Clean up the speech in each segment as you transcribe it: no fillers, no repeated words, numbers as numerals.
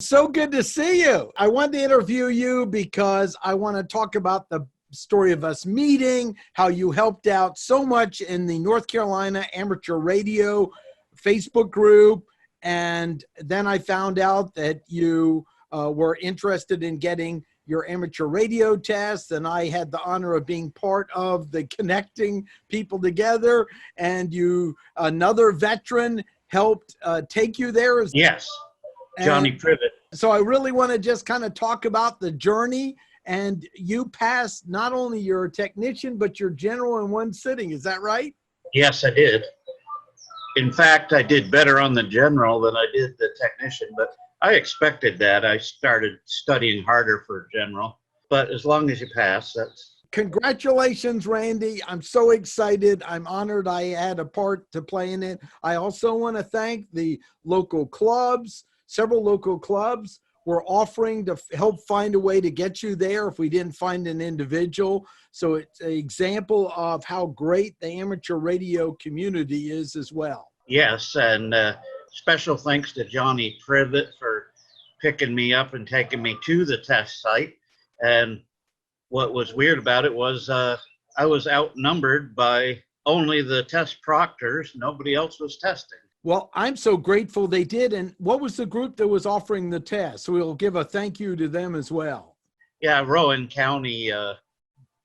So good to see you. I wanted to interview you because I want to talk about the story of us meeting, how you helped out so much in the North Carolina Amateur Radio Facebook group. And then I found out that you were interested in getting your amateur radio test, and I had the honor of being part of the connecting people together, and you, another veteran, helped take you there. Yes, Johnny Privet. So I really want to just kind of talk about the journey, and you passed not only your technician, but your general in one sitting. Is that right? Yes, I did. In fact, I did better on the general than I did the technician, but I expected that. I started studying harder for general, but as long as you pass, that's... Congratulations, Randy. I'm so excited. I'm honored I had a part to play in it. I also want to thank the local clubs. Several local clubs were offering to help find a way to get you there if we didn't find an individual. So it's an example of how great the amateur radio community is as well. Yes, and special thanks to Johnny Privet for picking me up and taking me to the test site. And what was weird about it was I was outnumbered by only the test proctors. Nobody else was testing. Well, I'm so grateful they did. And what was the group that was offering the test? So we'll give a thank you to them as well. Yeah, Rowan County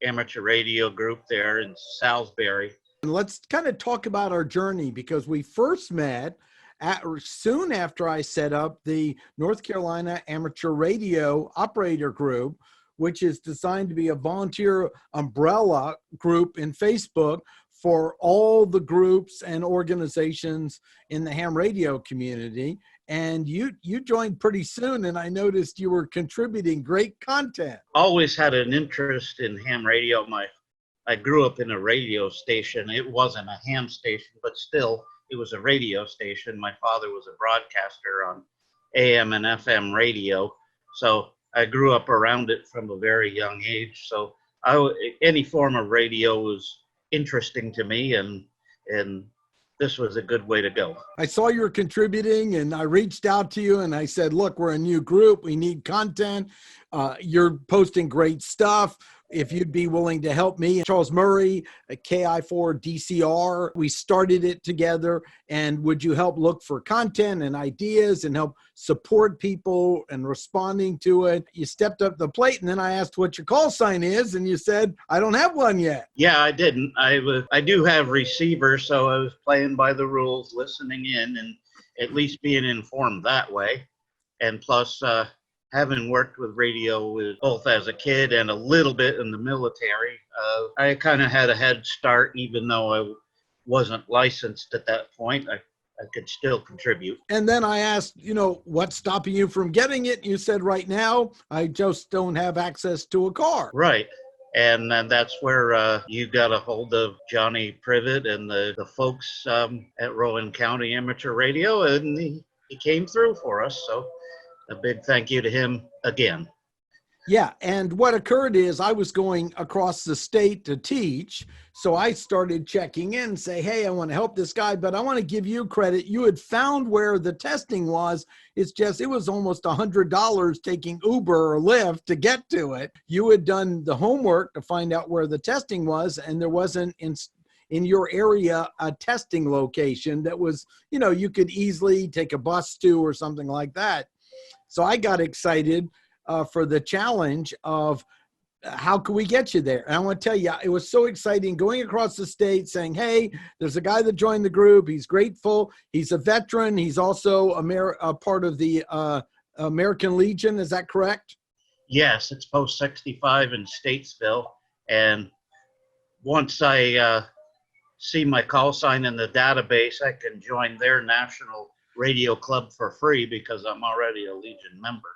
Amateur Radio Group there in Salisbury. And let's kind of talk about our journey, because we first met soon after I set up the North Carolina Amateur Radio Operator Group, which is designed to be a volunteer umbrella group in Facebook for all the groups and organizations in the ham radio community. And you joined pretty soon, and I noticed you were contributing great content. Always had an interest in ham radio. I grew up in a radio station. It wasn't a ham station, but still, it was a radio station. My father was a broadcaster on AM and FM radio, so I grew up around it from a very young age. So any form of radio was interesting to me, and this was a good way to go. I saw you were contributing, and I reached out to you and I said, look, we're a new group. We need content. You're posting great stuff. If you'd be willing to help me. Charles Murray, KI4DCR, we started it together. And would you help look for content and ideas and help support people and responding to it? You stepped up the plate, and then I asked what your call sign is, and you said, I don't have one yet. Yeah, I didn't. I do have receivers, so I was playing by the rules, listening in, and at least being informed that way. And plus, having worked with radio both as a kid and a little bit in the military, I kind of had a head start. Even though I wasn't licensed at that point, I could still contribute. And then I asked, what's stopping you from getting it? You said, right now, I just don't have access to a car. Right. And that's where you got a hold of Johnny Privet and the folks at Rowan County Amateur Radio, and he came through for us. So a big thank you to him again. Yeah, and what occurred is I was going across the state to teach, so I started checking in and say, hey, I want to help this guy, but I want to give you credit. You had found where the testing was. It was almost $100 taking Uber or Lyft to get to it. You had done the homework to find out where the testing was, and there wasn't in your area a testing location that was, you could easily take a bus to or something like that. So I got excited for the challenge of how can we get you there? And I want to tell you, it was so exciting going across the state saying, hey, there's a guy that joined the group. He's grateful. He's a veteran. He's also a part of the American Legion. Is that correct? Yes, it's Post 65 in Statesville. And once I see my call sign in the database, I can join their national radio club for free because I'm already a Legion member.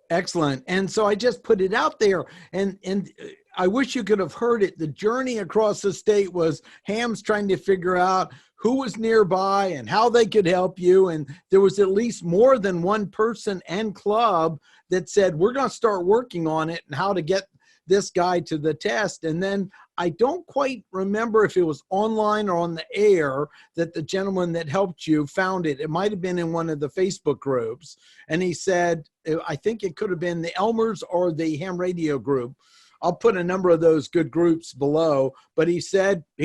Excellent. And so I just put it out there, and I wish you could have heard it. The journey across the state was hams trying to figure out who was nearby and how they could help you. And there was at least more than one person and club that said, we're going to start working on it and how to get this guy to the test. And then I don't quite remember if it was online or on the air that the gentleman that helped you found it. It might have been in one of the Facebook groups. And he said, I think it could have been the Elmers or the Ham Radio group. I'll put a number of those good groups below. But he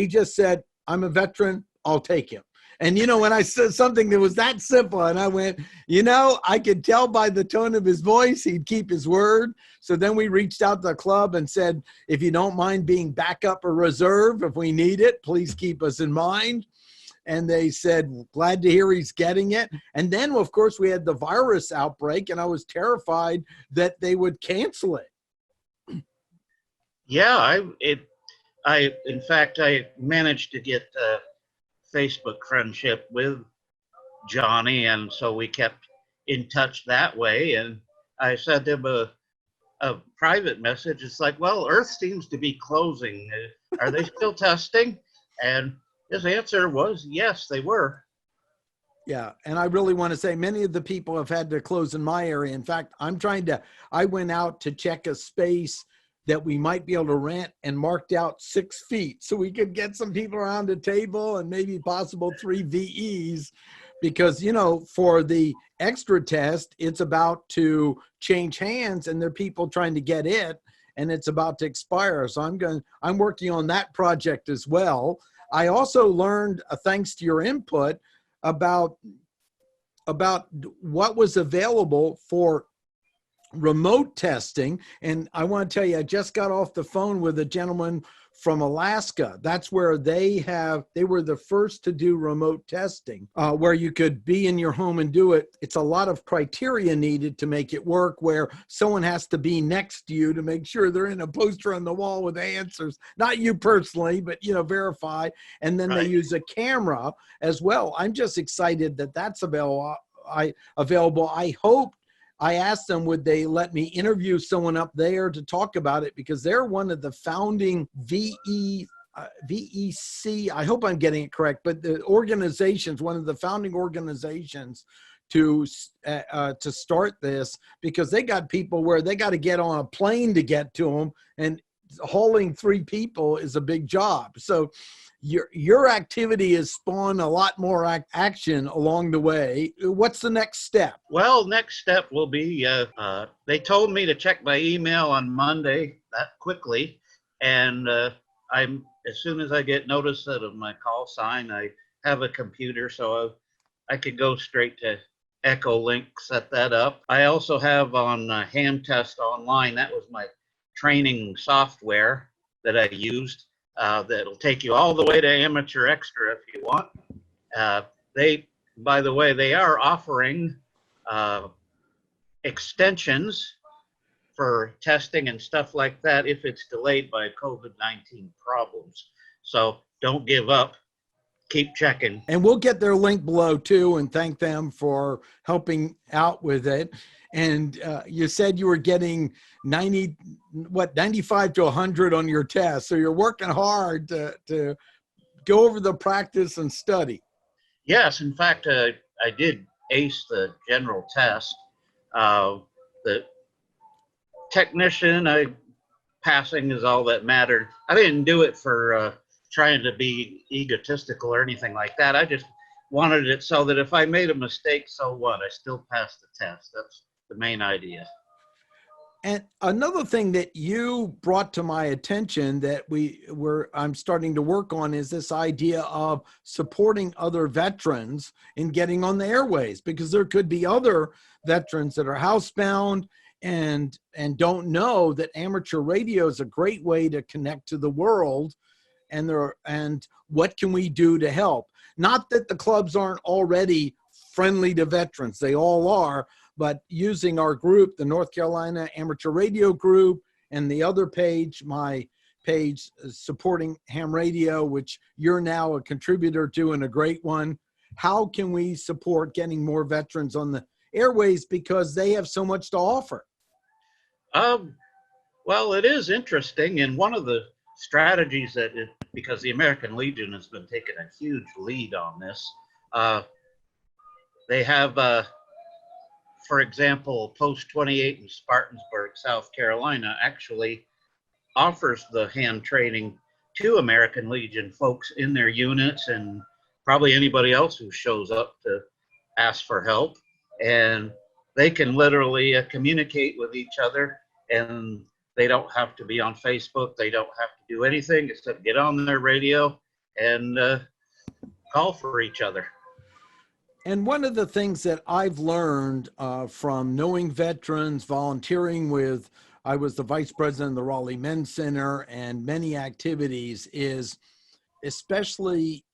just said, I'm a veteran, I'll take him. And, when I said something that was that simple, and I went, I could tell by the tone of his voice, he'd keep his word. So then we reached out to the club and said, if you don't mind being backup or reserve, if we need it, please keep us in mind. And they said, glad to hear he's getting it. And then, of course, we had the virus outbreak, and I was terrified that they would cancel it. Yeah, in fact, I managed to get Facebook friendship with Johnny, and so we kept in touch that way. And I sent him a private message. It's like, well, Earth seems to be closing. Are they still testing? And his answer was yes, they were. Yeah, and I really want to say many of the people have had to close in my area. In fact, I went out to check a space that we might be able to rent and marked out 6 feet so we could get some people around the table and maybe possible 3 VEs, because, for the extra test, it's about to change hands and there are people trying to get it and it's about to expire. So I'm working on that project as well. I also learned, thanks to your input, about what was available for remote testing. And I want to tell you, I just got off the phone with a gentleman from Alaska. That's where they were the first to do remote testing, where you could be in your home and do it. It's a lot of criteria needed to make it work, where someone has to be next to you to make sure they're in a poster on the wall with answers, not you personally, but, verify. And then They use a camera as well. I'm just excited that that's available. I hope I asked them, would they let me interview someone up there to talk about it, because they're one of the founding VEC, I hope I'm getting it correct, but the organization's one of the founding organizations to start this, because they got people where they got to get on a plane to get to them, and hauling 3 people is a big job. So your activity has spawned a lot more action along the way. What's the next step? Well, next step will be, they told me to check my email on Monday that quickly. And as soon as I get notice of my call sign, I have a computer, so I could go straight to Echolink, set that up. I also have on Ham Test Online, that was my training software that I used. That'll take you all the way to Amateur Extra if you want. By the way, they are offering extensions for testing and stuff like that if it's delayed by COVID-19 problems. So don't give up. Keep checking. And we'll get their link below too, and thank them for helping out with it. And you said you were getting 95 to 100 on your test. So you're working hard to go over the practice and study. Yes, in fact, I did ace the general test. The technician, passing is all that mattered. I didn't do it for trying to be egotistical or anything like that. I just wanted it so that if I made a mistake, so what? I still passed the test. That's the main idea. And another thing that you brought to my attention that I'm starting to work on is this idea of supporting other veterans in getting on the airways, because there could be other veterans that are housebound and don't know that amateur radio is a great way to connect to the world. And what can we do to help? Not that the clubs aren't already friendly to veterans, they all are. But using our group, the North Carolina Amateur Radio Group, and the other page, my page, Supporting Ham Radio, which you're now a contributor to and a great one. How can we support getting more veterans on the airways, because they have so much to offer? Well, it is interesting. And one of the strategies because the American Legion has been taking a huge lead on this, they have for example, Post 28 in Spartanburg, South Carolina, actually offers the ham training 2 American Legion folks in their units, and probably anybody else who shows up to ask for help. And they can literally communicate with each other, and they don't have to be on Facebook. They don't have to do anything except get on their radio and call for each other. And one of the things that I've learned from knowing veterans, volunteering with, I was the vice president of the Raleigh Men's Center, and many activities, is especially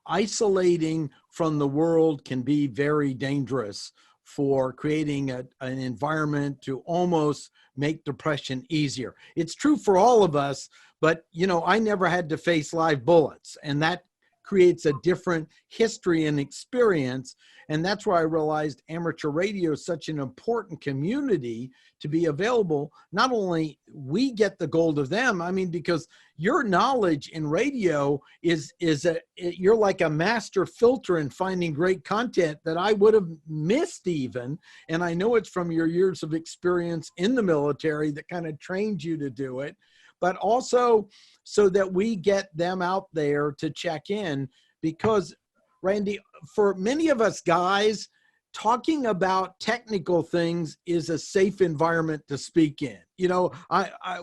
isolating from the world can be very dangerous for creating an environment to almost make depression easier. It's true for all of us, but you know, I never had to face live bullets, and that creates a different history and experience. And that's where I realized amateur radio is such an important community to be available. Not only we get the gold of them, I mean, because your knowledge in radio you're like a master filter in finding great content that I would have missed even. And I know it's from your years of experience in the military that kind of trained you to do it, but also so that we get them out there to check in. Because Randy, for many of us guys, talking about technical things is a safe environment to speak in. You know,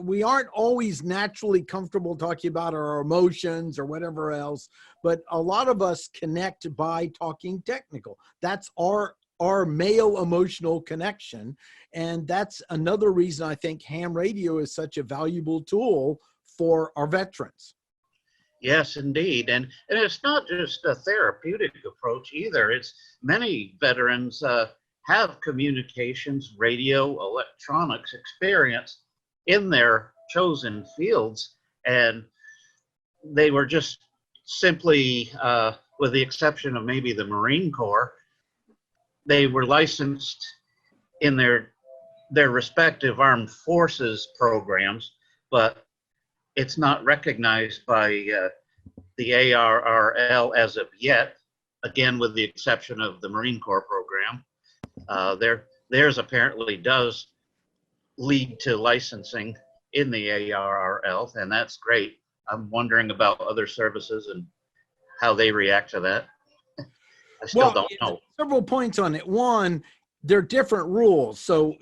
we aren't always naturally comfortable talking about our emotions or whatever else, but a lot of us connect by talking technical. That's our male emotional connection. And that's another reason I think ham radio is such a valuable tool for our veterans. Yes, indeed. And it's not just a therapeutic approach either. It's many veterans have communications, radio, electronics experience in their chosen fields. And they were just simply, with the exception of maybe the Marine Corps, they were licensed in their respective armed forces programs, but it's not recognized by the ARRL as of yet, again, with the exception of the Marine Corps program. Theirs apparently does lead to licensing in the ARRL, and that's great. I'm wondering about other services and how they react to that. I still don't know. Several points on it. One, they're different rules. So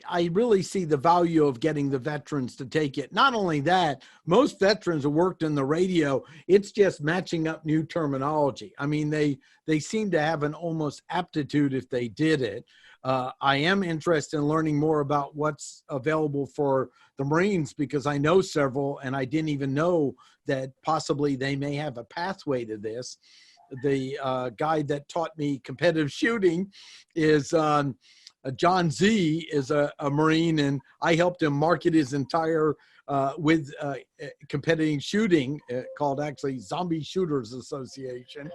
I really see the value of getting the veterans to take it. Not only that, most veterans have worked in the radio. It's just matching up new terminology. I mean, they seem to have an almost aptitude if they did it. I am interested in learning more about what's available for the Marines, because I know several, and I didn't even know that possibly they may have a pathway to this. The guy that taught me competitive shooting is John Z is a Marine, and I helped him market his entire with competitive shooting called actually Zombie Shooters Association.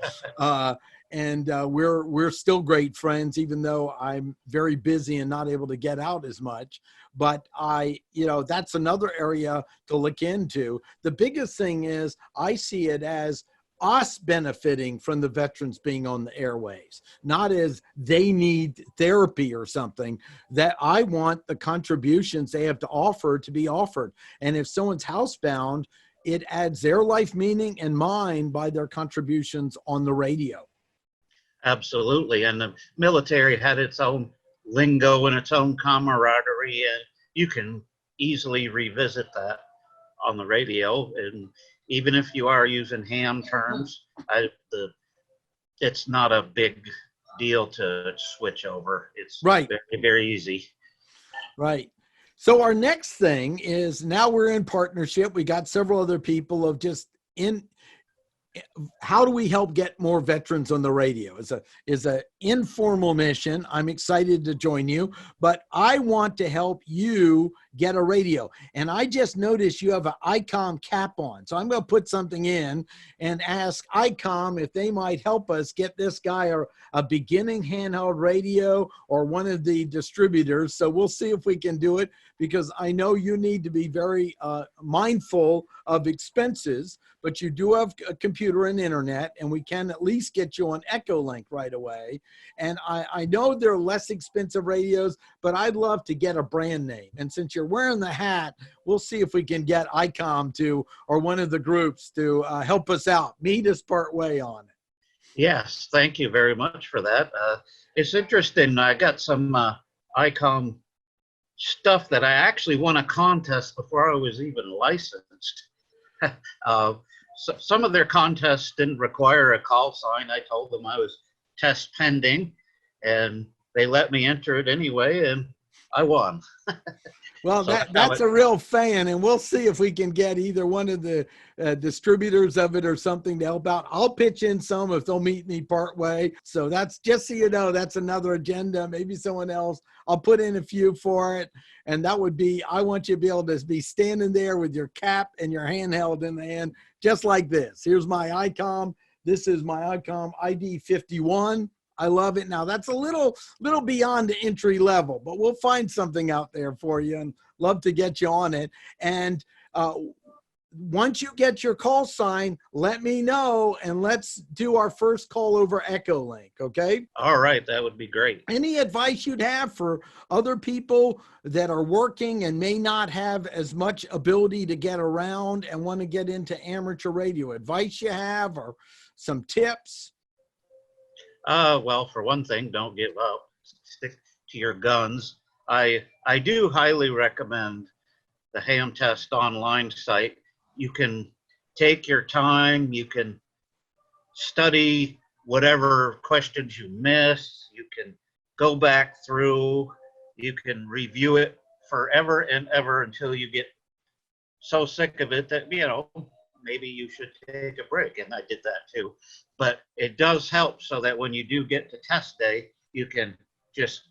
And we're still great friends, even though I'm very busy and not able to get out as much. But that's another area to look into. The biggest thing is I see it as us benefiting from the veterans being on the airways, not as they need therapy or something. That I want the contributions they have to offer to be offered. And if someone's housebound, it adds their life meaning and mine by their contributions on the radio. Absolutely. And the military had its own lingo and its own camaraderie, and you can easily revisit that on the radio. And even if you are using ham terms, it's not a big deal to switch over. It's right. Very, very easy. Right. So our next thing is, now we're in partnership. We got several other people of just how do we help get more veterans on the radio? Is a informal mission. I'm excited to join you, but I want to help you get a radio. And I just noticed you have an ICOM cap on. So I'm going to put something in and ask ICOM if they might help us get this guy a beginning handheld radio or one of the distributors. So we'll see if we can do it, because I know you need to be very mindful of expenses, but you do have a computer and internet, and we can at least get you on Echolink right away. And I know they're less expensive radios, but I'd love to get a brand name. And since you're you're wearing the hat, we'll see if we can get ICOM to, or one of the groups to help us out, meet us part way on it. Yes, thank you very much for that. It's interesting. I got some ICOM stuff that I actually won a contest before I was even licensed. So some of their contests didn't require a call sign. I told them I was test pending, and they let me enter it anyway, and I won. Well, So that's a real fan, and we'll see if we can get either one of the distributors of it or something to help out. I'll pitch in some if they'll meet me part way. So that's, just so you know, that's another agenda. Maybe someone else. I'll put in a few for it, and that would be, I want you to be able to be standing there with your cap and your handheld in the hand, just like this. Here's my ICOM. This is my ICOM ID 51. I love it. Now that's a little beyond the entry level, but we'll find something out there for you and love to get you on it. And once you get your call sign, let me know and let's do our first call over Echolink. Okay. All right. That would be great. Any advice you'd have for other people that are working and may not have as much ability to get around and want to get into amateur radio? Advice you have, or some tips? Well, for one thing, don't give up. Stick to your guns. I do highly recommend the Ham Test online site. You can take your time. You can study whatever questions you miss. You can go back through. You can review it forever and ever until you get so sick of it that, maybe you should take a break. And I did that too. But it does help so that when you do get to test day, you can just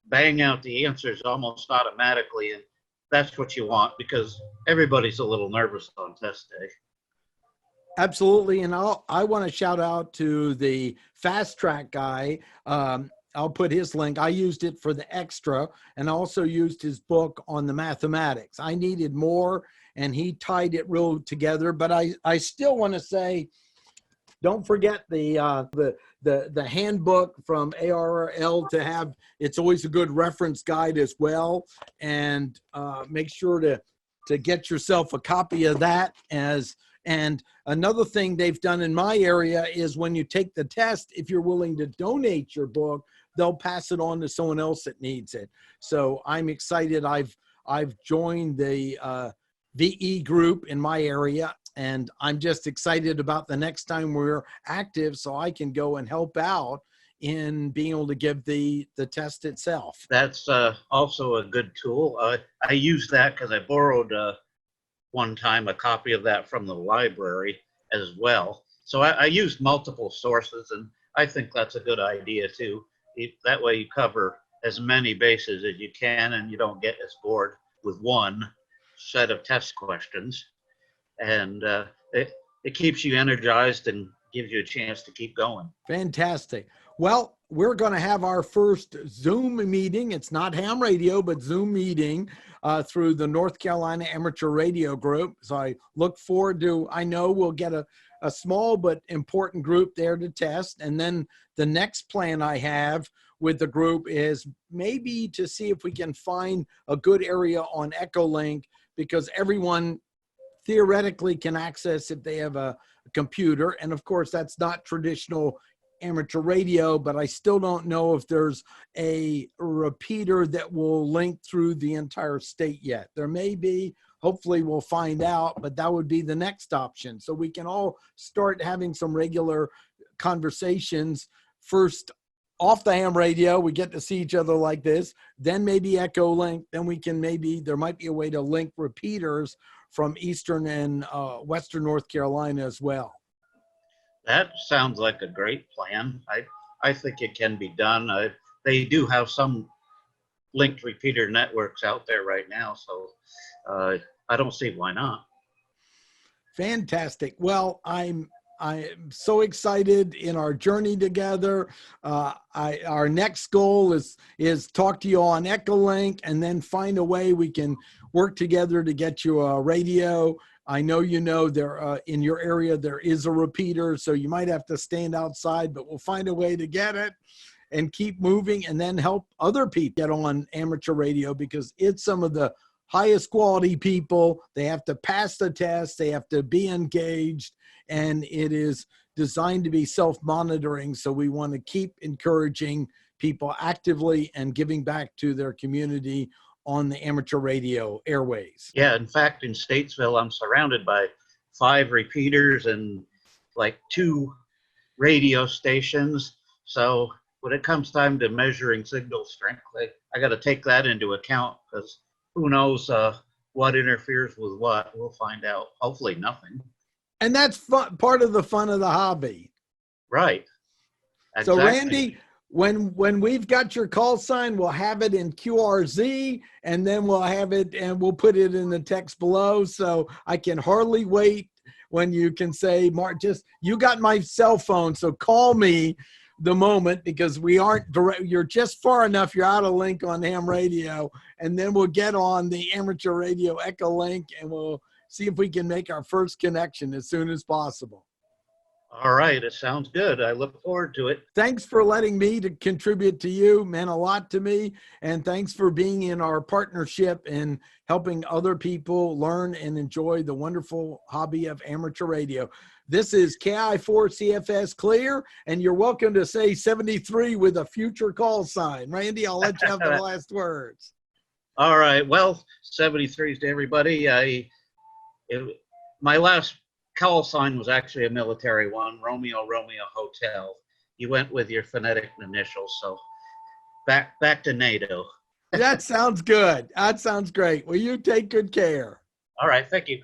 bang out the answers almost automatically. And that's what you want, because everybody's a little nervous on test day. Absolutely. And I want to shout out to the Fast Track guy. I'll put his link. I used it for the extra and also used his book on the mathematics. I needed more, and he tied it real together. But I still want to say, don't forget the handbook from ARRL to have. It's always a good reference guide as well. And make sure to get yourself a copy of that. And another thing they've done in my area is when you take the test, if you're willing to donate your book, they'll pass it on to someone else that needs it. So I'm excited. I've joined the VE group in my area, and I'm just excited about the next time we're active so I can go and help out in being able to give the test itself. That's also a good tool. I use that because I borrowed one time a copy of that from the library as well. So I used multiple sources, and I think that's a good idea too. That way you cover as many bases as you can, and you don't get as bored with one set of test questions. And it keeps you energized and gives you a chance to keep going. Fantastic. Well, we're going to have our first Zoom meeting. It's not ham radio, but Zoom meeting through the North Carolina Amateur Radio Group. So I look forward to, I know we'll get a small but important group there to test. And then the next plan I have with the group is maybe to see if we can find a good area on Echolink, because everyone theoretically can access if they have a computer. And of course, that's not traditional amateur radio, but I still don't know if there's a repeater that will link through the entire state yet. There may be. Hopefully we'll find out, but that would be the next option. So we can all start having some regular conversations. First, off the ham radio, we get to see each other like this. Then maybe Echolink. Then we can there might be a way to link repeaters from Eastern and Western North Carolina as well. That sounds like a great plan. I think it can be done. They do have some linked repeater networks out there right now, so I don't see why not. Fantastic. Well, I'm so excited in our journey together. Our next goal is talk to you on Echolink, and then find a way we can work together to get you a radio. I know there in your area there is a repeater, so you might have to stand outside, but we'll find a way to get it and keep moving, and then help other people get on amateur radio, because it's some of the highest quality people. They have to pass the test. They have to be engaged, and it is designed to be self-monitoring. So we want to keep encouraging people actively and giving back to their community on the amateur radio airways. Yeah, in fact, in Statesville, I'm surrounded by 5 repeaters and like 2 radio stations. So when it comes time to measuring signal strength, I got to take that into account, because who knows what interferes with what. We'll find out. Hopefully nothing. And that's fun, part of the fun of the hobby. Right. Exactly. So Randy, when we've got your call sign, we'll have it in QRZ, and then we'll have it and we'll put it in the text below. So I can hardly wait when you can say, Mark, just, you got my cell phone, so call me the moment, because we aren't direct, you're just far enough, you're out of link on ham radio, and then we'll get on the amateur radio Echolink, and we'll see if we can make our first connection as soon as possible. All right. It sounds good. I look forward to it. Thanks for letting me to contribute to you. Meant a lot to me. And thanks for being in our partnership and helping other people learn and enjoy the wonderful hobby of amateur radio. This is KI4CFS Clear, and you're welcome to say 73 with a future call sign. Randy, I'll let you have the last words. All right. Well, 73s to everybody. My last call sign was actually a military one, Romeo Romeo Hotel. You went with your phonetic initials, so back to NATO. That sounds good. That sounds great. Well, you take good care. All right. Thank you.